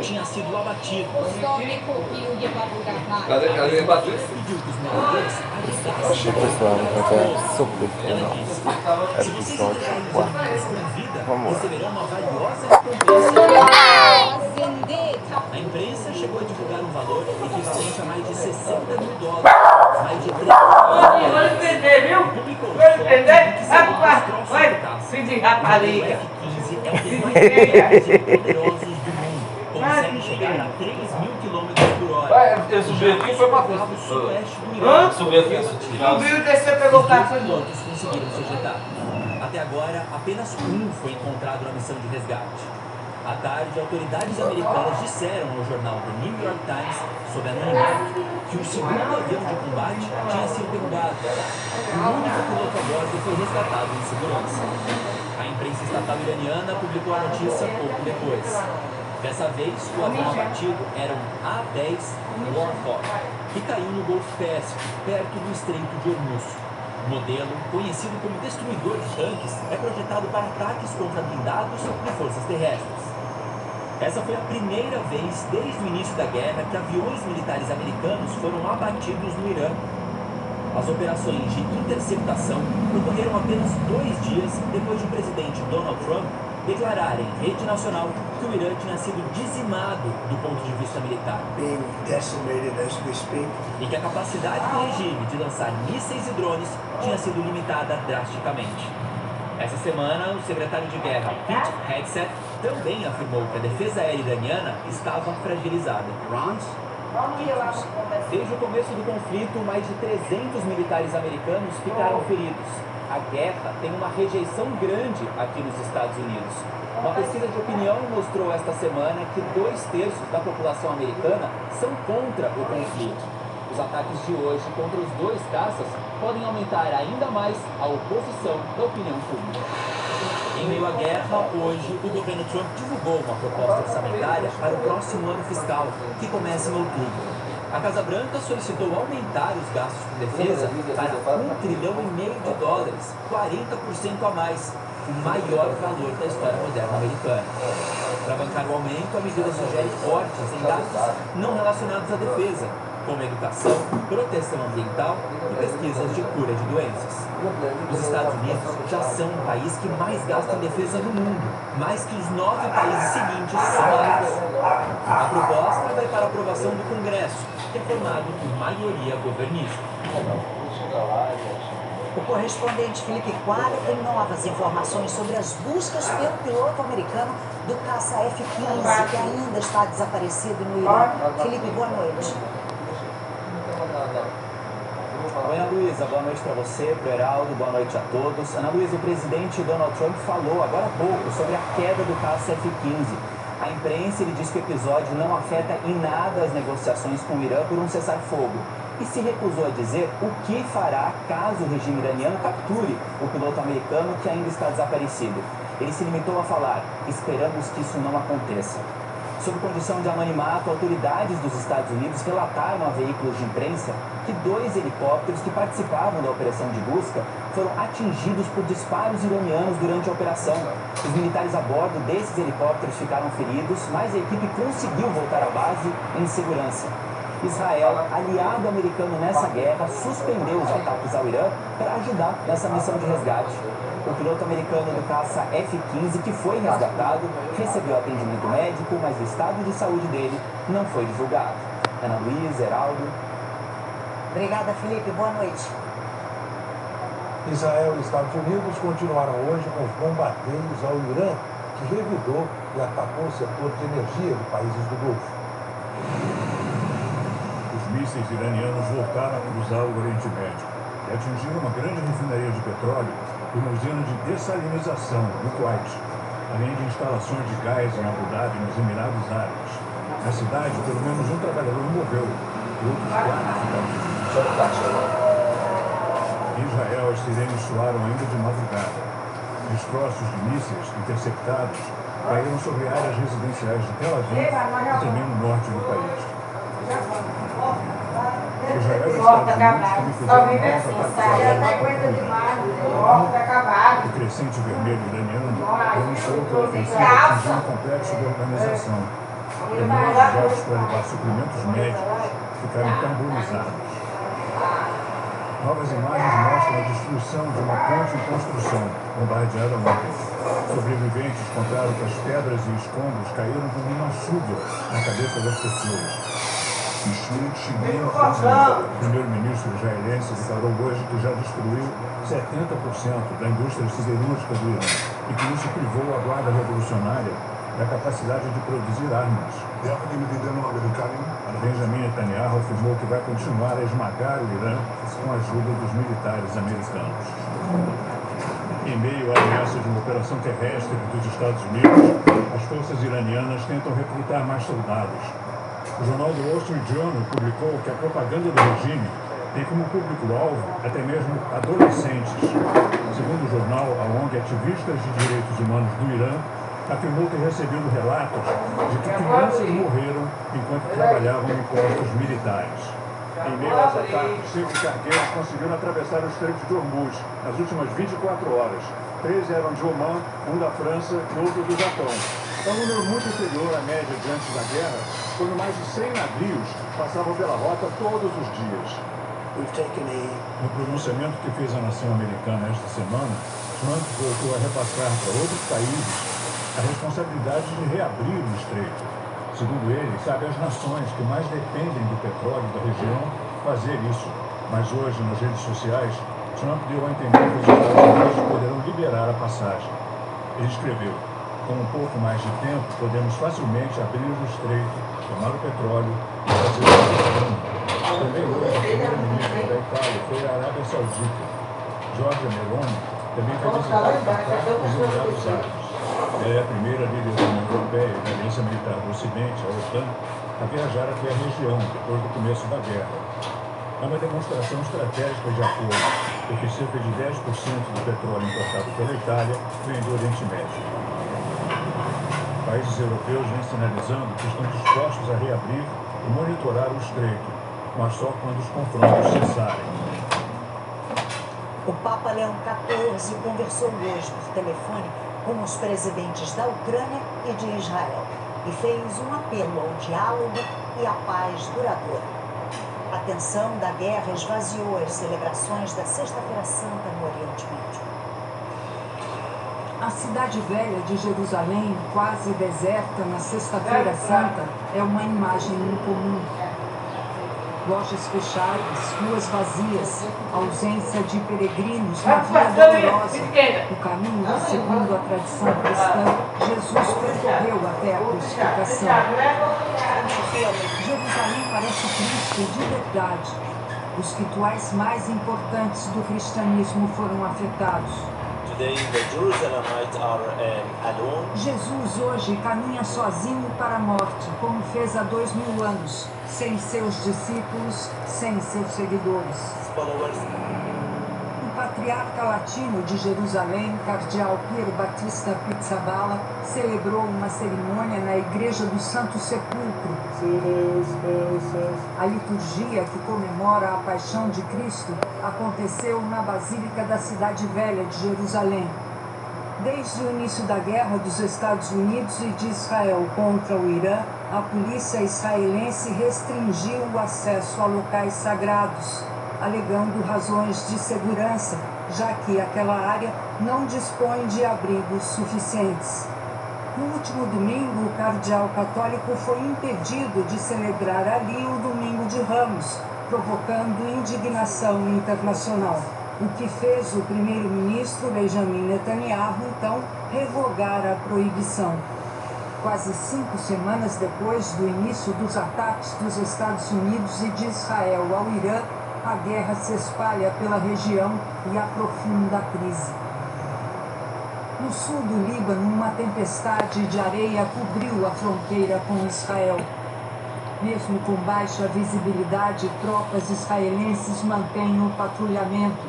tinha sido abatido. Achei pessoal, mas é super legal. Episódio 4. Vamos lá. Receberão uma valiosa recompensa. A imprensa chegou a divulgar um valor equivalente a mais de $60 mil. Mais de 3 Vou entender, viu? Vou entender? Filho de rapariga. F-15 é um dos mais poderosos e poderosos do mundo. Consegue chegar a 3.000 km por hora. Eu subi aqui e foi pra frente. Sudoeste do Irã. Subi aqui. Subiu e desceu, pegou o carro. Pilotos conseguiram se ejetar. Até agora, apenas um foi encontrado na missão de resgate. À tarde, autoridades americanas disseram ao jornal The New York Times, sob anonimato, que o segundo avião de combate tinha sido derrubado. O único piloto a bordo foi resgatado em segurança. A imprensa estatal iraniana publicou a notícia pouco depois. Dessa vez, o avião abatido era um A-10 Warhawk, que caiu no Golfo Pérsico, perto do Estreito de Hormuz. O modelo, conhecido como destruidor de tanques, é projetado para ataques contra blindados e forças terrestres. Essa foi a primeira vez desde o início da guerra que aviões militares americanos foram abatidos no Irã. As operações de interceptação ocorreram apenas 2 dias depois de o presidente Donald Trump declarar em rede nacional que o Irã tinha sido dizimado do ponto de vista militar. E que a capacidade do regime de lançar mísseis e drones tinha sido limitada drasticamente. Essa semana, o secretário de guerra, Pete Hegseth, também afirmou que a defesa aérea iraniana estava fragilizada. Desde o começo do conflito, mais de 300 militares americanos ficaram feridos. A guerra tem uma rejeição grande aqui nos Estados Unidos. Uma pesquisa de opinião mostrou esta semana que 2/3 da população americana são contra o conflito. Os ataques de hoje contra os 2 caças podem aumentar ainda mais a oposição da opinião pública. Em meio à guerra, hoje, o governo Trump divulgou uma proposta orçamentária para o próximo ano fiscal, que começa em outubro. A Casa Branca solicitou aumentar os gastos com defesa para $1,5 trilhão, 40% a mais, o maior valor da história moderna americana. Para bancar o aumento, a medida sugere cortes em gastos não relacionados à defesa, como educação, proteção ambiental e pesquisas de cura de doenças. Os Estados Unidos já são o país que mais gasta em defesa no mundo, mais que os 9 países seguintes somados. A proposta vai para a aprovação do Congresso, que é formado por maioria governista. O correspondente Felipe Quadra tem novas informações sobre as buscas pelo piloto americano do caça F-15, que ainda está desaparecido no Irã. Felipe, boa noite. Oi, Ana Luísa, boa noite para você, para o Heraldo, boa noite a todos. Ana Luísa, o presidente Donald Trump falou agora há pouco sobre a queda do caça F-15. A imprensa ele diz que o episódio não afeta em nada as negociações com o Irã por um cessar-fogo. E se recusou a dizer o que fará caso o regime iraniano capture o piloto americano que ainda está desaparecido. Ele se limitou a falar: esperamos que isso não aconteça. Sob condição de anonimato, autoridades dos Estados Unidos relataram a veículos de imprensa que 2 helicópteros que participavam da operação de busca foram atingidos por disparos iranianos durante a operação. Os militares a bordo desses helicópteros ficaram feridos, mas a equipe conseguiu voltar à base em segurança. Israel, aliado americano nessa guerra, suspendeu os ataques ao Irã para ajudar nessa missão de resgate. O piloto americano do caça F-15, que foi resgatado, recebeu atendimento médico, mas o estado de saúde dele não foi divulgado. Ana Luísa, Heraldo. Obrigada, Felipe. Boa noite. Israel e Estados Unidos continuaram hoje com os bombardeios ao Irã, que revidou e atacou o setor de energia de países do Golfo. Os mísseis iranianos voltaram a cruzar o Oriente Médio e atingiram uma grande refinaria de petróleo e uma usina de dessalinização no Kuwait, além de instalações de gás em Abu Dhabi, nos Emirados Árabes. Na cidade, pelo menos um trabalhador morreu e outros 4 ficaram feridos. Em Israel, as sirenes soaram ainda de madrugada. Destroços de mísseis interceptados caíram sobre áreas residenciais de Tel Aviv e também no norte do país. Israel e Estados Unidos também fizeram o crescente vermelho iraniano denunciou que a ofensiva atingiu um complexo de organização. objetos para levar suprimentos médicos ficaram carbonizados. Novas imagens mostram a destruição de uma ponte em construção, bombardeada ontem. Sobreviventes contaram que as pedras e escombros caíram como uma chuva na cabeça das pessoas. O primeiro-ministro israelense declarou hoje que já destruiu 70% da indústria siderúrgica do Irã e que isso privou a guarda revolucionária da capacidade de produzir armas. Benjamin Netanyahu afirmou que vai continuar a esmagar o Irã com a ajuda dos militares americanos. Em meio à ameaça de uma operação terrestre dos Estados Unidos, as forças iranianas tentam recrutar mais soldados. O jornal The Wall Street Journal publicou que a propaganda do regime tem como público-alvo até mesmo adolescentes. Segundo o jornal, a ONG Ativistas de Direitos Humanos do Irã afirmou ter recebido relatos de que crianças morreram enquanto trabalhavam em postos militares. Em meio aos ataques, 5 cargueiros conseguiram atravessar o Estreito de Hormuz nas últimas 24 horas. 13 eram de Omã, um da França e outro do Japão. É um número muito inferior à média de antes da guerra, quando mais de 100 navios passavam pela rota todos os dias. No pronunciamento que fez a nação americana esta semana, Trump voltou a repassar para outros países a responsabilidade de reabrir o estreito. Segundo ele, cabe às nações que mais dependem do petróleo da região fazer isso. Mas hoje, nas redes sociais, Trump deu a entender que os Estados Unidos poderão liberar a passagem. Ele escreveu: com um pouco mais de tempo, podemos facilmente abrir o estreito, tomar o petróleo e fazer o Também hoje, o primeiro-ministro da Itália foi à Arábia Saudita. Giorgia Meloni também foi visitar o Catar e os Emirados Árabes. Ela é a primeira líder da União Europeia e da Aliança Militar do Ocidente, a OTAN, a viajar até a região depois do começo da guerra. É uma demonstração estratégica de apoio, porque cerca de 10% do petróleo importado pela Itália vem do Oriente Médio. Países europeus vêm sinalizando que estão dispostos a reabrir e monitorar o estreito, mas só quando os confrontos cessarem. O Papa Leão XIV conversou hoje por telefone com os presidentes da Ucrânia e de Israel e fez um apelo ao diálogo e à paz duradoura. A tensão da guerra esvaziou as celebrações da Sexta-feira Santa no Oriente Médio. A cidade velha de Jerusalém, quase deserta na Sexta-feira Santa, é uma imagem incomum. Lojas fechadas, ruas vazias, ausência de peregrinos na Via Dolorosa. O caminho, segundo a tradição cristã, Jesus percorreu até a crucificação. Jerusalém parece Cristo de verdade. Os rituais mais importantes do cristianismo foram afetados. Jesus hoje caminha sozinho para a morte, como fez há 2000 anos, sem seus discípulos, sem seus seguidores. O patriarca latino de Jerusalém, cardeal Piero Batista Pizzaballa, celebrou uma cerimônia na Igreja do Santo Sepulcro. A liturgia que comemora a paixão de Cristo aconteceu na Basílica da Cidade Velha de Jerusalém. Desde o início da guerra dos Estados Unidos e de Israel contra o Irã, a polícia israelense restringiu o acesso a locais sagrados, alegando razões de segurança, já que aquela área não dispõe de abrigos suficientes. No último domingo, o cardeal católico foi impedido de celebrar ali o Domingo de Ramos, provocando indignação internacional, o que fez o primeiro-ministro Benjamin Netanyahu, então, revogar a proibição. Quase 5 semanas depois do início dos ataques dos Estados Unidos e de Israel ao Irã, a guerra se espalha pela região e aprofunda a crise. No sul do Líbano, uma tempestade de areia cobriu a fronteira com Israel. Mesmo com baixa visibilidade, tropas israelenses mantêm o patrulhamento.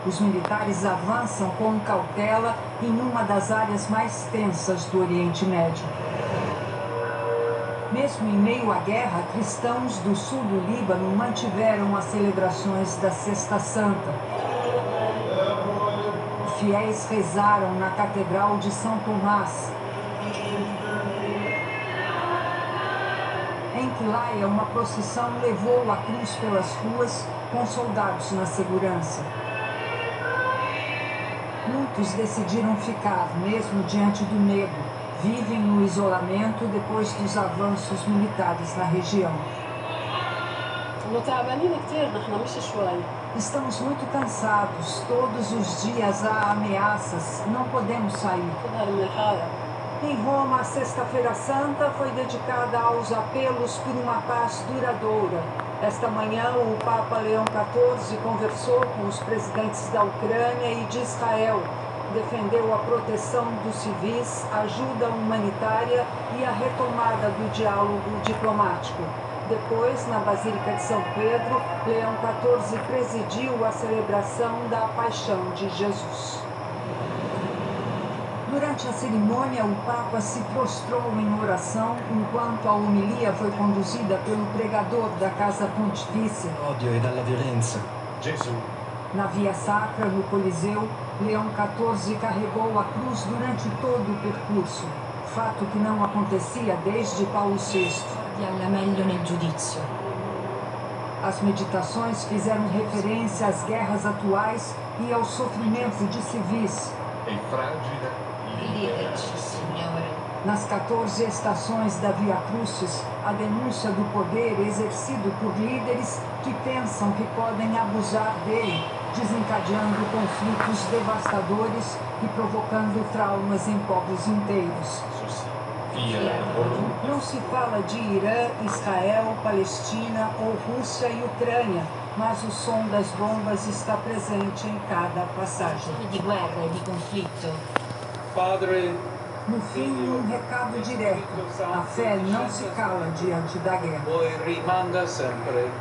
Os militares avançam com cautela em uma das áreas mais tensas do Oriente Médio. Mesmo em meio à guerra, cristãos do sul do Líbano mantiveram as celebrações da Sexta Santa. Fiéis rezaram na Catedral de São Tomás. Aquilaya, uma procissão levou a cruz pelas ruas com soldados na segurança. Muitos decidiram ficar, mesmo diante do medo. Vivem no isolamento depois dos avanços militares na região. Estamos muito cansados. Todos os dias há ameaças. Não podemos sair. Em Roma, a Sexta-feira Santa foi dedicada aos apelos por uma paz duradoura. Esta manhã, o Papa Leão XIV conversou com os presidentes da Ucrânia e de Israel. Defendeu a proteção dos civis, ajuda humanitária e a retomada do diálogo diplomático. Depois, na Basílica de São Pedro, Leão XIV presidiu a celebração da Paixão de Jesus. Durante a cerimônia, o Papa se prostrou em oração enquanto a homilia foi conduzida pelo pregador da Casa Pontifícia. Odio e dalla violenza. Gesù. Na Via Sacra, no Coliseu, Leão XIV carregou a cruz durante todo o percurso, fato que não acontecia desde Paulo VI. As meditações fizeram referência às guerras atuais e ao sofrimento de civis. Nas 14 estações da Via Crucis, a denúncia do poder exercido por líderes que pensam que podem abusar dele, desencadeando conflitos devastadores e provocando traumas em povos inteiros. Não se fala de Irã, Israel, Palestina ou Rússia e Ucrânia, mas o som das bombas está presente em cada passagem. De guerra e de conflito. Padre, no fim, um recado direto. A fé não se cala diante da guerra. rimanga sempre.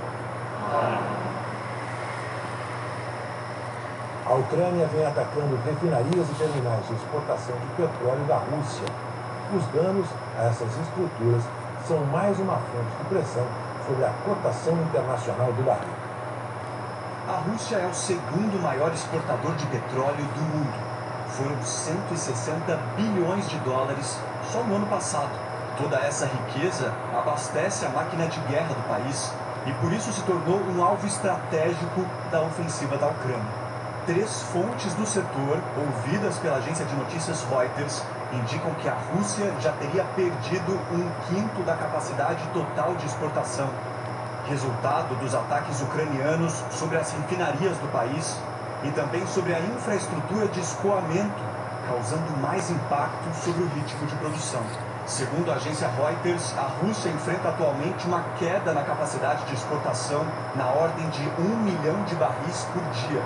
A Ucrânia vem atacando refinarias e terminais de exportação de petróleo da Rússia. Os danos a essas estruturas são mais uma fonte de pressão sobre a cotação internacional do barril. A Rússia é o segundo maior exportador de petróleo do mundo. Foram 160 bilhões de dólares só no ano passado. Toda essa riqueza abastece a máquina de guerra do país e por isso se tornou um alvo estratégico da ofensiva da Ucrânia. 3 fontes do setor, ouvidas pela agência de notícias Reuters, indicam que a Rússia já teria perdido 1/5 da capacidade total de exportação, resultado dos ataques ucranianos sobre as refinarias do país e também sobre a infraestrutura de escoamento, causando mais impacto sobre o ritmo de produção. Segundo a agência Reuters, a Rússia enfrenta atualmente uma queda na capacidade de exportação na ordem de 1 milhão de barris por dia.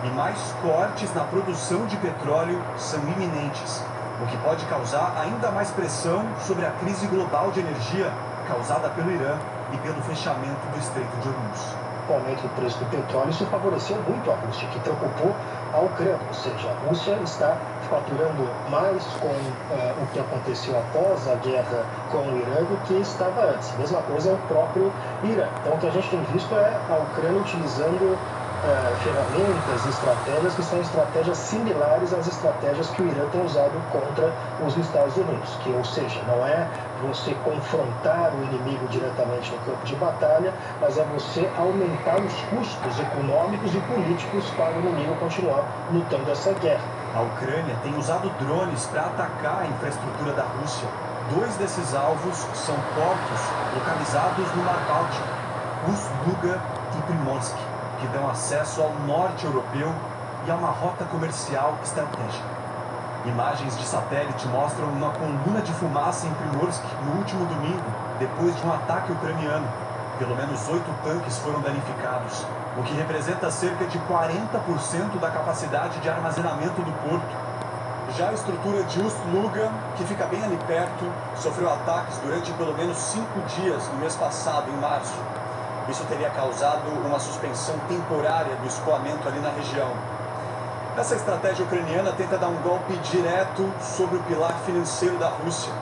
E mais cortes na produção de petróleo são iminentes, o que pode causar ainda mais pressão sobre a crise global de energia causada pelo Irã e pelo fechamento do Estreito de Hormuz. O aumento do preço do petróleo isso favoreceu muito a Rússia, que preocupou a Ucrânia, ou seja, a Rússia está faturando mais com o que aconteceu após a guerra com o Irã do que estava antes. Mesma coisa é o próprio Irã. Então o que a gente tem visto é a Ucrânia utilizando ferramentas e estratégias que são estratégias similares às estratégias que o Irã tem usado contra os Estados Unidos, que, ou seja, não é você confrontar o inimigo diretamente no campo de batalha, mas é você aumentar os custos econômicos e políticos para o inimigo continuar lutando essa guerra. A Ucrânia tem usado drones para atacar a infraestrutura da Rússia. 2 desses alvos são portos localizados no Mar Báltico, Ust-Luga e Primorsk, que dão acesso ao norte europeu e a uma rota comercial estratégica. Imagens de satélite mostram uma coluna de fumaça em Primorsk no último domingo, depois de um ataque ucraniano. Pelo menos 8 tanques foram danificados, o que representa cerca de 40% da capacidade de armazenamento do porto. Já a estrutura de Ust-Luga, que fica bem ali perto, sofreu ataques durante pelo menos 5 dias no mês passado, em março. Isso teria causado uma suspensão temporária do escoamento ali na região. Essa estratégia ucraniana tenta dar um golpe direto sobre o pilar financeiro da Rússia.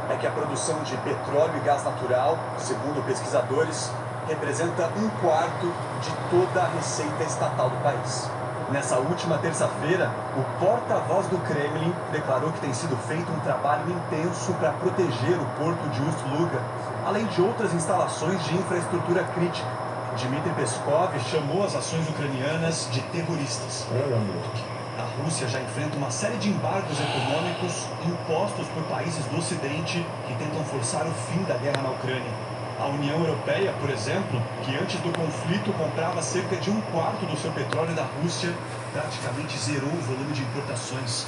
É que a produção de petróleo e gás natural, segundo pesquisadores, representa 1/4 de toda a receita estatal do país. Nessa última terça-feira, o porta-voz do Kremlin declarou que tem sido feito um trabalho intenso para proteger o porto de Ust-Luga, além de outras instalações de infraestrutura crítica. Dmitry Peskov chamou as ações ucranianas de terroristas. A Rússia já enfrenta uma série de embargos econômicos impostos por países do Ocidente que tentam forçar o fim da guerra na Ucrânia. A União Europeia, por exemplo, que antes do conflito comprava cerca de 1/4 do seu petróleo da Rússia, praticamente zerou o volume de importações.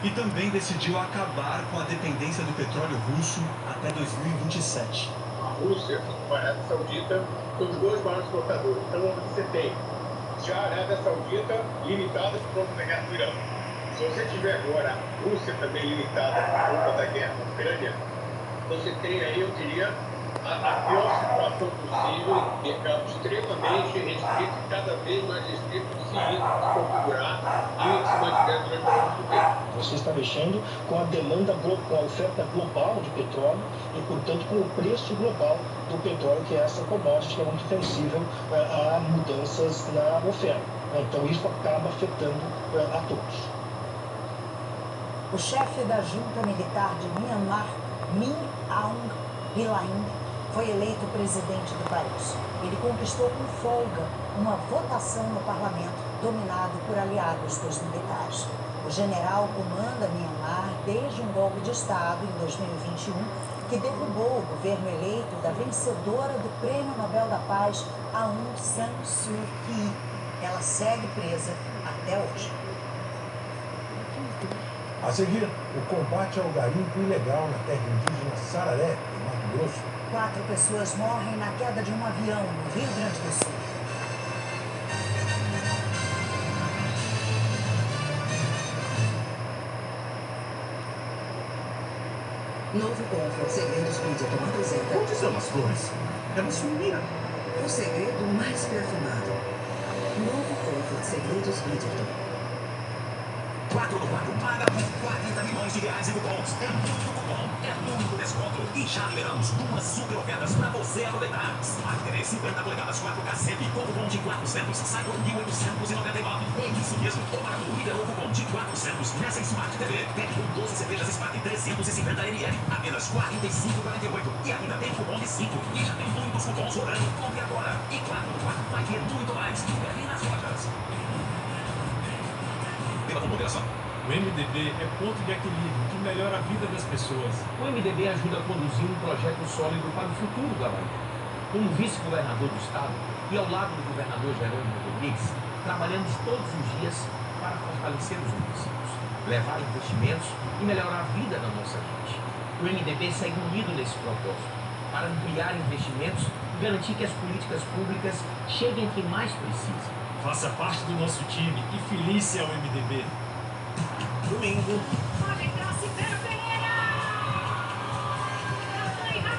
E também decidiu acabar com a dependência do petróleo russo até 2027. A Rússia e a Arábia Saudita são os dois maiores exportadores. Então você tem já a Arábia Saudita limitada por conta da guerra do Irã. Se você tiver agora a Rússia também limitada por conta da guerra na Ucrânia, você tem aí, eu diria, a pior situação possível, mercado extremamente restrito, cada vez mais restrito, se configurar e se mantiver durante muito tempo. Você está mexendo com a demanda, com a oferta global de petróleo e, portanto, com o preço global do petróleo, que é essa commodity que é muito sensível a mudanças na oferta. Então, isso acaba afetando a todos. O chefe da junta militar de Myanmar, Min Aung Hlaing, foi eleito presidente do país. Ele conquistou com folga uma votação no parlamento dominado por aliados dos militares. O general comanda Myanmar desde um golpe de Estado em 2021 que derrubou o governo eleito da vencedora do Prêmio Nobel da Paz, Aung San Suu Kyi. Ela segue presa até hoje. A seguir, o combate ao garimpo ilegal na terra indígena Sararé, em Mato Grosso. 4 pessoas morrem na queda de um avião no Rio Grande do Sul. Novo Comfort Segredos Bridgerton apresenta... Onde são as flores? Elas sumiram. O segredo mais perfumado. Novo Comfort Segredos Bridgerton. 4 no 4 paga por 40 milhões de reais em cupons. É muito cupom, é muito desconto. E já liberamos 2 super ofertas para você aproveitar. Smart TV 50 polegadas 4K sempre com cupom de 400, sai por 1.899. É isso mesmo, o barato liberou o cupom de 400 nessa Smart TV. Tem com 12 cervejas Smart 350 ml, apenas 45,48. E ainda tem cupom de 5. E já tem muitos cupons sobrando. Compre agora. E 4 no 4 vai ter muito mais. Vem nas lojas. O MDB é ponto de equilíbrio que melhora a vida das pessoas. O MDB ajuda a conduzir um projeto sólido para o futuro da Bahia. Como vice-governador do estado e ao lado do governador Jerônimo Rodrigues, trabalhamos todos os dias para fortalecer os municípios, levar investimentos e melhorar a vida da nossa gente. O MDB segue unido nesse propósito, para ampliar investimentos e garantir que as políticas públicas cheguem a quem mais precisa. Faça parte do nosso time e filie-se ao MDB. Domingo. Pode entrar, Silveira Pereira! Fique à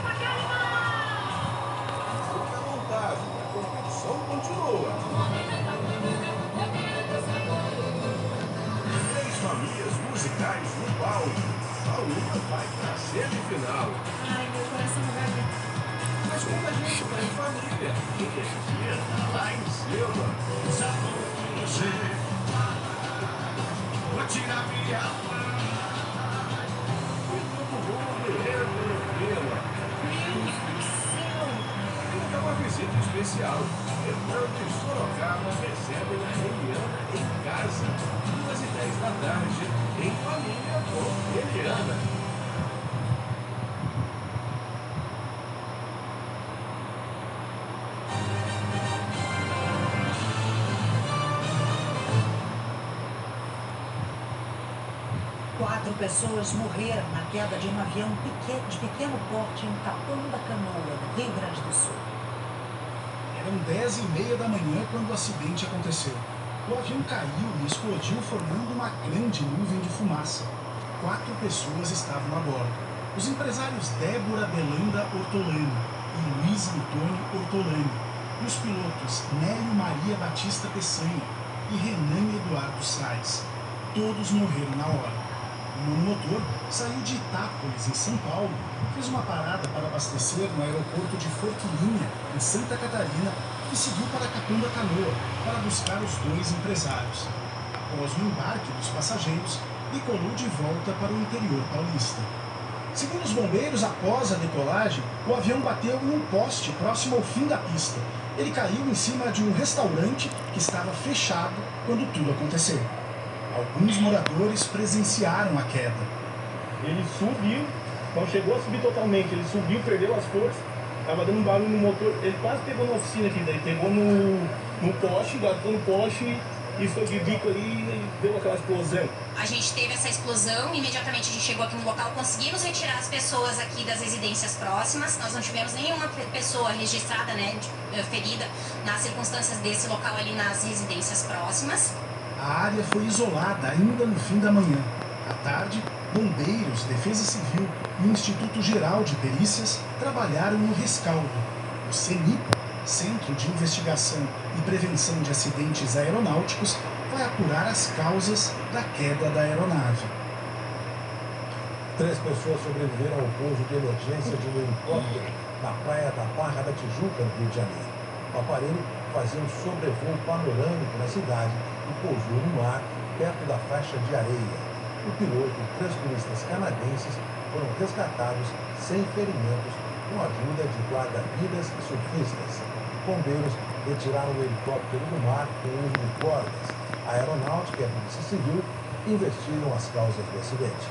vontade, a competição continua. 3 famílias musicais no palco. A uma vai para a semifinal. Ai, meu coração vai ver. Mas como a gente está em família, energia tá lá em cima. Sabe você? Vou tirar minha paz. E todo mundo tranquila. Meu Deus do céu! É uma visita especial. Fernando de Sorocaba recebe a Eliana em casa. 2h10 da tarde, em família com Eliana. Pessoas morreram na queda de um avião de pequeno porte em Capão da Canoa, no Rio Grande do Sul. Eram 10h30 da manhã quando o acidente aconteceu. O avião caiu e explodiu formando uma grande nuvem de fumaça. 4 pessoas estavam a bordo. Os empresários Débora Belanda Ortolani e Luiz Antônio Ortolani. E os pilotos Nélio Maria Batista Peçanha e Renane Eduardo Sais. Todos morreram na hora. O monomotor saiu de Itápolis, em São Paulo, fez uma parada para abastecer no aeroporto de Forquilinha, em Santa Catarina, e seguiu para Capão da Canoa para buscar os 2 empresários. após o embarque dos passageiros, decolou de volta para o interior paulista. Segundo os bombeiros, após a decolagem, o avião bateu em um poste próximo ao fim da pista. Ele caiu em cima de um restaurante que estava fechado quando tudo aconteceu. Alguns moradores presenciaram a queda. Ele subiu, não chegou a subir totalmente, ele subiu, perdeu as forças, estava dando um barulho no motor, ele quase pegou na oficina aqui, daí pegou no poste, bateu no poste e foi de bico ali e deu aquela explosão. A gente teve essa explosão, imediatamente a gente chegou aqui no local, conseguimos retirar as pessoas aqui das residências próximas. Nós não tivemos nenhuma pessoa registrada, né, ferida nas circunstâncias desse local ali nas residências próximas. A área foi isolada ainda no fim da manhã. À tarde, bombeiros, Defesa Civil e o Instituto Geral de Perícias trabalharam no rescaldo. O CENIPA, Centro de Investigação e Prevenção de Acidentes Aeronáuticos, vai apurar as causas da queda da aeronave. 3 pessoas sobreviveram ao pouso de emergência de um helicóptero na praia da Barra da Tijuca, no Rio de Janeiro. O aparelho fazia um sobrevoo panorâmico na cidade e pousou no mar, perto da faixa de areia. O piloto e 3 turistas canadenses foram resgatados sem ferimentos com a ajuda de guarda-vidas e surfistas. Bombeiros retiraram o helicóptero do mar com o uso de cordas. A aeronáutica e a Polícia Civil investigam as causas do acidente.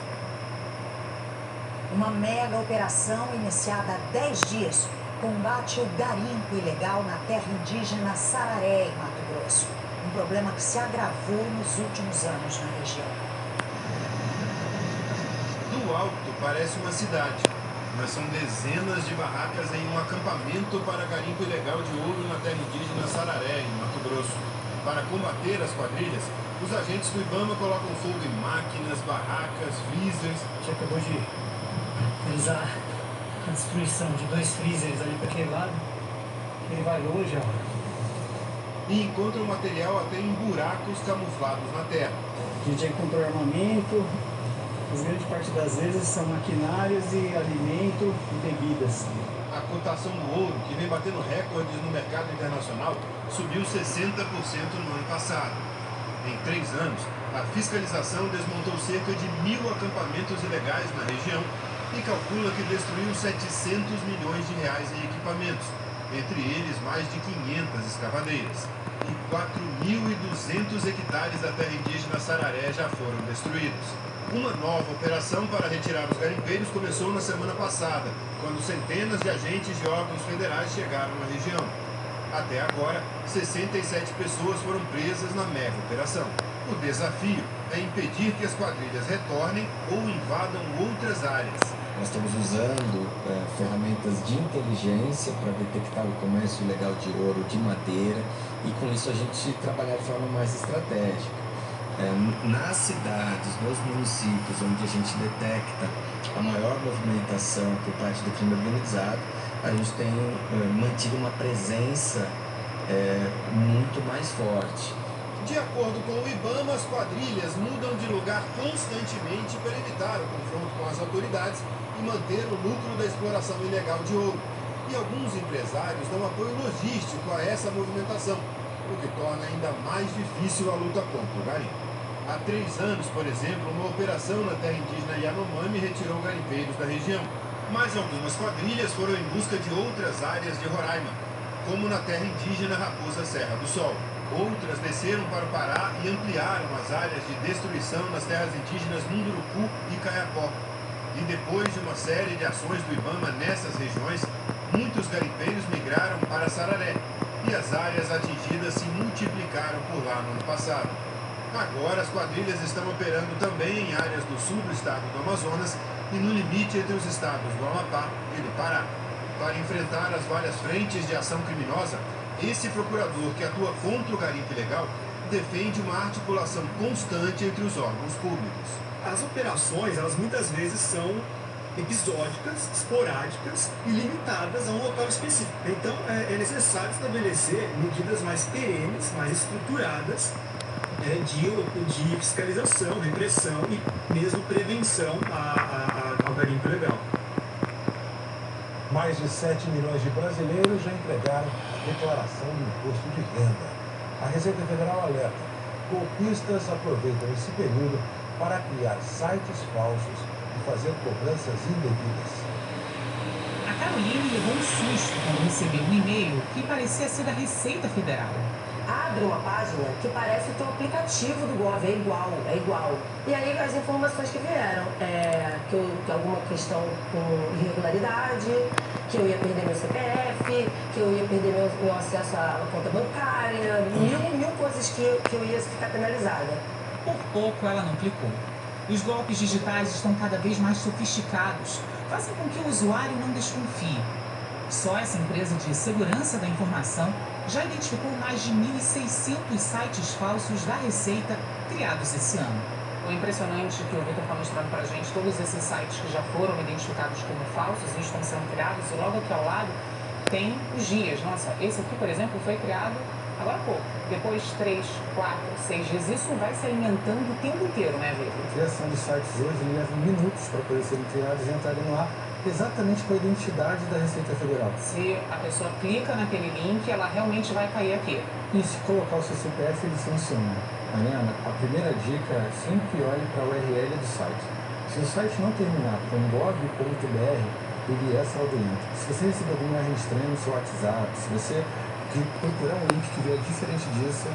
Uma mega operação iniciada há 10 dias combate o garimpo ilegal na terra indígena Sararé, em Mato Grosso. Um problema que se agravou nos últimos anos na região. Do alto parece uma cidade, mas são dezenas de barracas em um acampamento para garimpo ilegal de ouro na terra indígena Sararé, em Mato Grosso. Para combater as quadrilhas, os agentes do IBAMA colocam fogo em máquinas, barracas, freezers. A gente acabou de realizar a destruição de 2 freezers ali para aquele lado. Ele vai longe, ó. E encontram material até em buracos camuflados na terra. A gente já encontrou armamento, as grande parte das vezes são maquinários e alimento e bebidas. A cotação do ouro, que vem batendo recordes no mercado internacional, subiu 60% no ano passado. Em 3 anos, a fiscalização desmontou cerca de 1.000 acampamentos ilegais na região e calcula que destruiu 700 milhões de reais em equipamentos, entre eles mais de 500 escavadeiras. E 4.200 hectares da terra indígena Sararé já foram destruídos. Uma nova operação para retirar os garimpeiros começou na semana passada, quando centenas de agentes de órgãos federais chegaram na região. Até agora, 67 pessoas foram presas na mega operação. O desafio é impedir que as quadrilhas retornem ou invadam outras áreas. Nós estamos usando ferramentas de inteligência para detectar o comércio ilegal de ouro, de madeira, e com isso a gente trabalhar de forma mais estratégica. Nas cidades, nos municípios onde a gente detecta a maior movimentação por parte do crime organizado, a gente tem mantido uma presença muito mais forte. De acordo com o IBAMA, as quadrilhas mudam de lugar constantemente para evitar o confronto com as autoridades e manter o lucro da exploração ilegal de ouro. E alguns empresários dão apoio logístico a essa movimentação, o que torna ainda mais difícil a luta contra o garimpo. Há 3 anos, por exemplo, uma operação na terra indígena Yanomami retirou garimpeiros da região. Mas algumas quadrilhas foram em busca de outras áreas de Roraima, como na terra indígena Raposa Serra do Sol. Outras desceram para o Pará e ampliaram as áreas de destruição nas terras indígenas Munduruku e Caiapó. E depois de uma série de ações do IBAMA nessas regiões, muitos garimpeiros migraram para Sararé e as áreas atingidas se multiplicaram por lá no ano passado. Agora as quadrilhas estão operando também em áreas do sul do estado do Amazonas e no limite entre os estados do Amapá e do Pará. Para enfrentar as várias frentes de ação criminosa, esse procurador que atua contra o garimpo ilegal defende uma articulação constante entre os órgãos públicos. As operações, elas muitas vezes são episódicas, esporádicas e limitadas a um local específico. Então é necessário estabelecer medidas mais perenes, mais estruturadas de fiscalização, repressão e mesmo prevenção ao garimpo ilegal. Mais de 7 milhões de brasileiros já entregaram a declaração do imposto de renda. A Receita Federal alerta: golpistas aproveitam esse período para criar sites falsos e fazer cobranças indevidas. A Caroline levou um susto quando recebeu um e-mail que parecia ser da Receita Federal. Abre uma página que parece o teu aplicativo do Gov, é igual. E aí as informações que vieram, que alguma questão com irregularidade, que eu ia perder meu CPF, que eu ia perder meu acesso à conta bancária, mil coisas que eu ia ficar penalizada. Por pouco ela não clicou. Os golpes digitais estão cada vez mais sofisticados, fazem com que o usuário não desconfie. Só essa empresa de segurança da informação já identificou mais de 1.600 sites falsos da Receita criados esse ano. O impressionante que o Vitor está mostrando para a gente, todos esses sites que já foram identificados como falsos e estão sendo criados, e logo aqui ao lado tem os dias. Nossa, esse aqui, por exemplo, foi criado agora há pouco. Depois 3, 4, 6 dias. Isso vai se alimentando o tempo inteiro, né, Vitor? A criação de sites hoje leva minutos para poder serem criados e entrarem no ar exatamente com a identidade da Receita Federal. Se a pessoa clica naquele link, ela realmente vai cair aqui. E se colocar o seu CPF, ele funciona. Mariana, a primeira dica é sempre olhe para a URL do site. Se o site não terminar com gov.br, ele é fraudulento. Se você receber algum erro estranho no seu WhatsApp, se você procurar um link que vier diferente disso,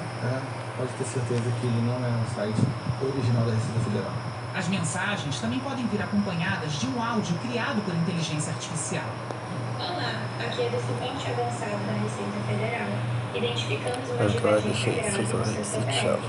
pode ter certeza que ele não é um site original da Receita Federal. As mensagens também podem vir acompanhadas de um áudio criado por inteligência artificial. Olá, aqui é Descendente Avançado da Receita Federal. Identificamos uma divergência geral de seu CPF.